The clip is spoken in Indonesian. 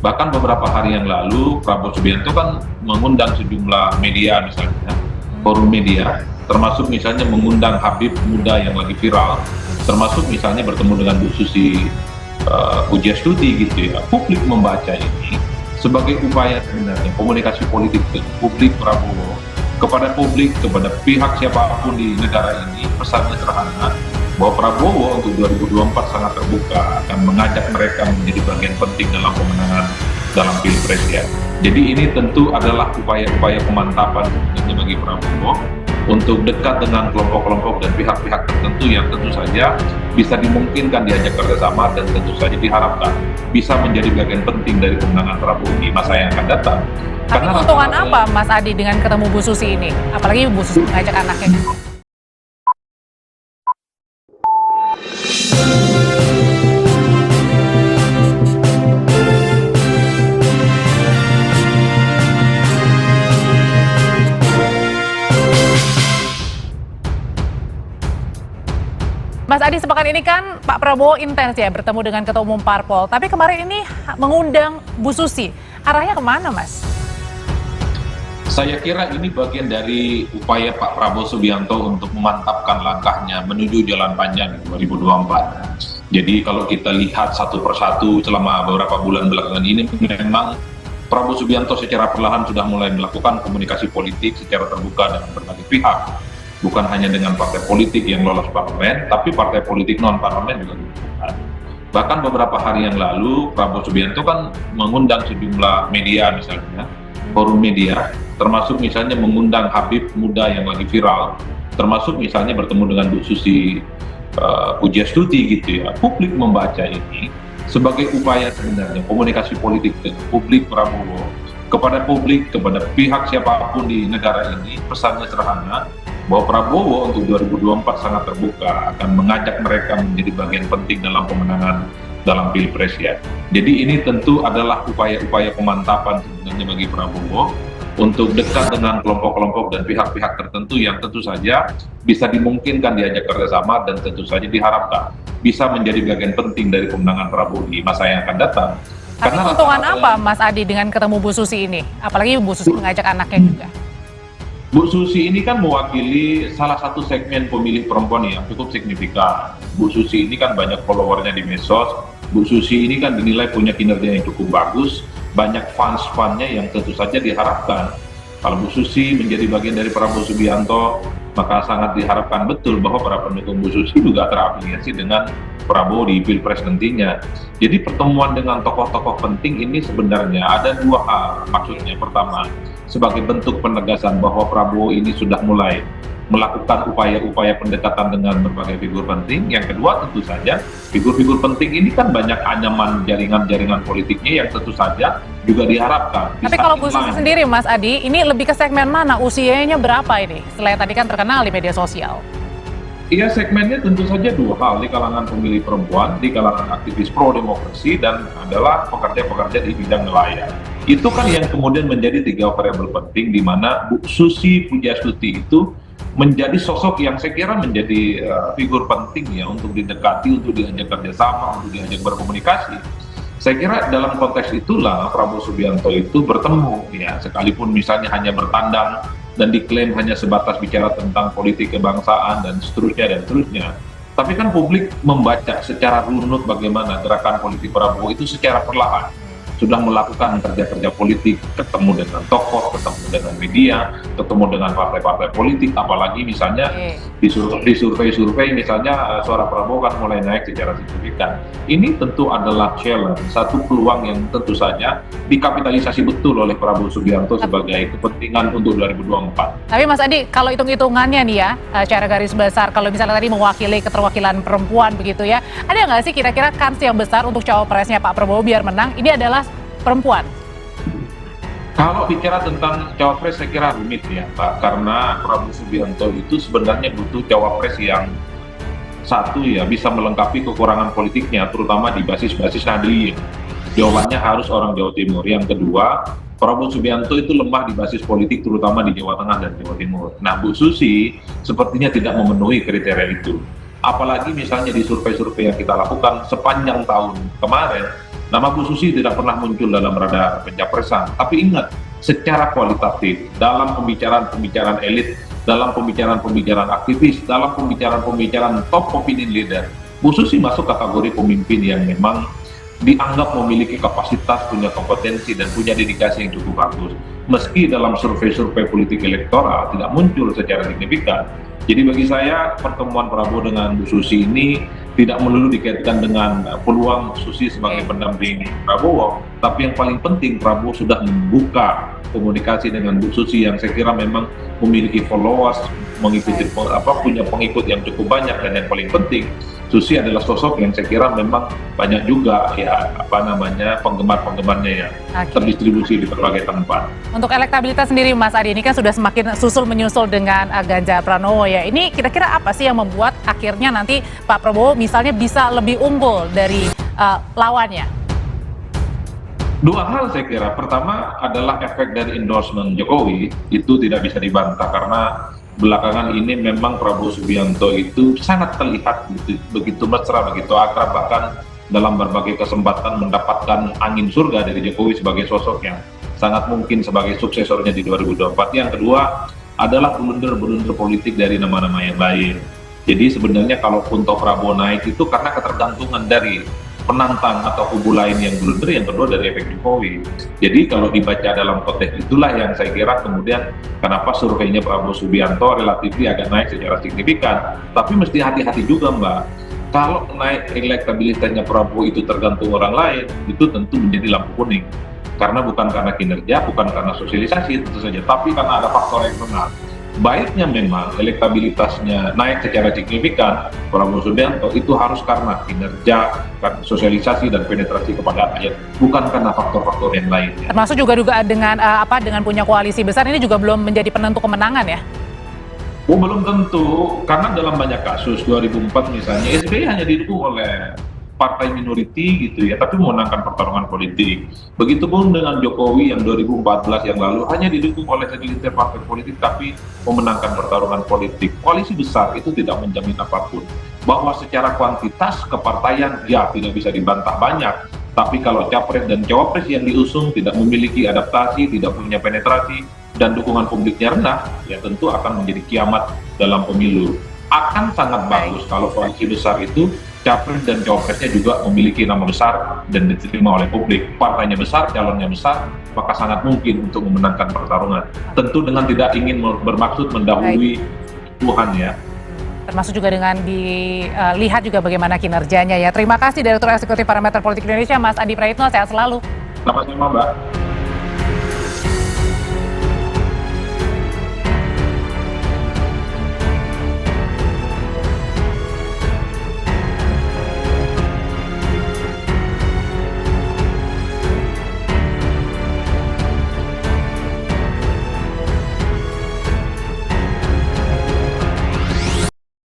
Bahkan beberapa hari yang lalu Prabowo Subianto kan mengundang sejumlah media misalnya, forum media, termasuk misalnya mengundang Habib muda yang lagi viral, termasuk misalnya bertemu dengan Bu Susi Pujiastuti gitu ya. Publik membaca ini sebagai upaya sebenarnya komunikasi politik ke publik Prabowo, kepada publik, kepada pihak siapapun di negara ini, pesannya sederhana bahwa Prabowo untuk 2024 sangat terbuka, akan mengajak mereka menjadi bagian penting dalam pemenangan dalam Pilpres ya. Jadi ini tentu adalah upaya-upaya pemantapan sebenarnya bagi Prabowo untuk dekat dengan kelompok-kelompok dan pihak-pihak tertentu yang tentu saja bisa dimungkinkan diajak kerjasama dan tentu saja diharapkan bisa menjadi bagian penting dari kemenangan Prabowo di masa yang akan datang. Tapi keuntungan apa Mas Adi dengan ketemu Bu Susi ini? Apalagi Bu Susi mengajak anaknya. Mas Adi, sepekan ini kan Pak Prabowo intens ya bertemu dengan Ketua Umum Parpol. Tapi kemarin ini mengundang Bu Susi. Arahnya kemana, Mas? Saya kira ini bagian dari upaya Pak Prabowo Subianto untuk memantapkan langkahnya menuju jalan panjang 2024. Jadi kalau kita lihat satu persatu selama beberapa bulan belakangan ini, memang Prabowo Subianto secara perlahan sudah mulai melakukan komunikasi politik secara terbuka dengan berbagai pihak. Bukan hanya dengan partai politik yang lolos parlemen, tapi partai politik non-parlemen juga dibutuhkan. Bahkan beberapa hari yang lalu, Prabowo Subianto kan mengundang sejumlah media misalnya, forum media, termasuk misalnya mengundang Habib muda yang lagi viral, termasuk misalnya bertemu dengan Bu Susi Pujiastuti gitu ya. Publik membaca ini sebagai upaya sebenarnya komunikasi politik ke publik Prabowo, kepada publik, kepada pihak siapapun di negara ini, pesannya sederhana, bahwa Prabowo untuk 2024 sangat terbuka, akan mengajak mereka menjadi bagian penting dalam pemenangan dalam Pilpres ya. Jadi ini tentu adalah upaya-upaya pemantapan sebenarnya bagi Prabowo untuk dekat dengan kelompok-kelompok dan pihak-pihak tertentu yang tentu saja bisa dimungkinkan diajak kerjasama dan tentu saja diharapkan bisa menjadi bagian penting dari kemenangan Prabowo di masa yang akan datang. Tapi keuntungan apa Mas Adi dengan ketemu Bu Susi ini? Apalagi Bu Susi mengajak anaknya juga. Bu Susi ini kan mewakili salah satu segmen pemilih perempuan yang cukup signifikan. Bu Susi ini kan banyak followernya di medsos. Bu Susi ini kan dinilai punya kinerja yang cukup bagus, banyak fans-fansnya yang tentu saja diharapkan. Kalau Bu Susi menjadi bagian dari Prabowo Subianto, maka sangat diharapkan betul bahwa para pendukung Bu Susi juga terafiliasi dengan Prabowo di Pilpres nantinya. Jadi pertemuan dengan tokoh-tokoh penting ini sebenarnya ada dua hal. Maksudnya pertama, sebagai bentuk penegasan bahwa Prabowo ini sudah mulai melakukan upaya-upaya pendekatan dengan berbagai figur penting. Yang kedua tentu saja figur-figur penting ini kan banyak anyaman jaringan-jaringan politiknya yang tentu saja juga diharapkan. Tapi kalau Bu Susi sendiri Mas Adi, ini lebih ke segmen mana? Usianya berapa ini? Selain tadi kan terkenal di media sosial. Iya, segmennya tentu saja dua hal, di kalangan pemilih perempuan, di kalangan aktivis pro-demokrasi, dan adalah pekerja-pekerja di bidang nelayan. Itu kan yang kemudian menjadi tiga variabel penting di mana Bu Susi Pujiastuti itu menjadi sosok yang saya kira menjadi figur penting ya untuk didekati, untuk diajak kerjasama, untuk diajak berkomunikasi. Saya kira dalam konteks itulah Prabowo Subianto itu bertemu ya, sekalipun misalnya hanya bertandang dan diklaim hanya sebatas bicara tentang politik kebangsaan dan seterusnya. Tapi kan publik membaca secara runut bagaimana gerakan politik Prabowo itu secara perlahan sudah melakukan kerja-kerja politik, ketemu dengan tokoh, ketemu dengan media, ketemu dengan partai-partai politik, apalagi misalnya di survei-survei misalnya suara Prabowo kan mulai naik secara signifikan. Ini tentu adalah challenge, satu peluang yang tentu saja dikapitalisasi betul oleh Prabowo Subianto sebagai kepentingan untuk 2024. Tapi Mas Adi, kalau hitung-hitungannya nih ya, secara garis besar, kalau misalnya tadi mewakili keterwakilan perempuan begitu ya, ada nggak sih kira-kira kans yang besar untuk cawapresnya Pak Prabowo biar menang? Ini adalah perempuan. Kalau bicara tentang cawapres saya kira rumit ya Pak, karena Prabowo Subianto itu sebenarnya butuh cawapres yang satu ya bisa melengkapi kekurangan politiknya, terutama di basis-basis Nahdliyin. Jawabannya harus orang Jawa Timur. Yang kedua, Prabowo Subianto itu lemah di basis politik, terutama di Jawa Tengah dan Jawa Timur. Nah, Bu Susi sepertinya tidak memenuhi kriteria itu. Apalagi misalnya di survei-survei yang kita lakukan sepanjang tahun kemarin, Nama Bu Susi tidak pernah muncul dalam radar pencapresan. Tapi ingat, secara kualitatif, dalam pembicaraan-pembicaraan elit, dalam pembicaraan-pembicaraan aktivis, dalam pembicaraan-pembicaraan top opinion leader, Bu Susi masuk kategori pemimpin yang memang dianggap memiliki kapasitas, punya kompetensi, dan punya dedikasi yang cukup bagus. Meski dalam survei-survei politik elektoral tidak muncul secara signifikan. Jadi bagi saya pertemuan Prabowo dengan Bu Susi ini tidak melulu dikaitkan dengan peluang Susi sebagai pendamping Prabowo, tapi yang paling penting Prabowo sudah membuka komunikasi dengan Bu Susi yang saya kira memang memiliki followers, mengikuti punya pengikut yang cukup banyak, dan yang paling penting Susi adalah sosok yang saya kira memang banyak juga ya penggemar-penggemarnya yang terdistribusi di berbagai tempat. Untuk elektabilitas sendiri Mas Adi, ini kan sudah semakin menyusul dengan Ganjar Pranowo ya. Ini kira-kira apa sih yang membuat akhirnya nanti Pak Prabowo misalnya bisa lebih unggul dari lawannya? Dua hal saya kira. Pertama adalah efek dari endorsement Jokowi, itu tidak bisa dibantah karena belakangan ini memang Prabowo Subianto itu sangat terlihat begitu mesra, begitu akrab, bahkan dalam berbagai kesempatan mendapatkan angin surga dari Jokowi sebagai sosok yang sangat mungkin sebagai suksesornya di 2024. Yang kedua adalah blunder-blunder politik dari nama-nama yang lain. Jadi sebenarnya kalaupun toh Prabowo naik itu karena ketergantungan dari penantang atau kubu lain yang blunder, yang kedua dari efek Jokowi. Jadi kalau dibaca dalam konteks itulah yang saya kira kemudian kenapa surveinya Prabowo Subianto relatif agak naik secara signifikan. Tapi mesti hati-hati juga Mbak, kalau naik elektabilitasnya Prabowo itu tergantung orang lain, itu tentu menjadi lampu kuning. Karena bukan karena kinerja, bukan karena sosialisasi tentu saja, tapi karena ada faktor eksternal. Baiknya memang elektabilitasnya naik secara signifikan Prabowo Subianto itu harus karena kinerja, sosialisasi dan penetrasi kepada rakyat, bukan karena faktor-faktor yang lain. Termasuk juga dugaan dengan dengan punya koalisi besar ini juga belum menjadi penentu kemenangan ya? Oh, belum tentu, karena dalam banyak kasus 2004 misalnya SBY hanya didukung oleh partai minoriti gitu ya, tapi memenangkan pertarungan politik. Begitupun dengan Jokowi yang 2014 yang lalu hanya didukung oleh segelintir partai politik tapi memenangkan pertarungan politik. Koalisi besar itu tidak menjamin apapun. Bahwa secara kuantitas kepartaian ya tidak bisa dibantah banyak, tapi kalau capres dan cawapres yang diusung tidak memiliki adaptasi, tidak punya penetrasi, dan dukungan publiknya rendah, ya tentu akan menjadi kiamat dalam pemilu. Akan sangat bagus kalau koalisi besar itu capres dan cawapresnya juga memiliki nama besar dan diterima oleh publik. Partainya besar, calonnya besar, maka sangat mungkin untuk memenangkan pertarungan. Tentu dengan tidak ingin bermaksud mendahului Tuhan ya. Termasuk juga dengan dilihat juga bagaimana kinerjanya ya. Terima kasih Direktur Eksekutif Parameter Politik Indonesia, Mas Adi Praitno, sehat selalu. Sama-sama Mbak.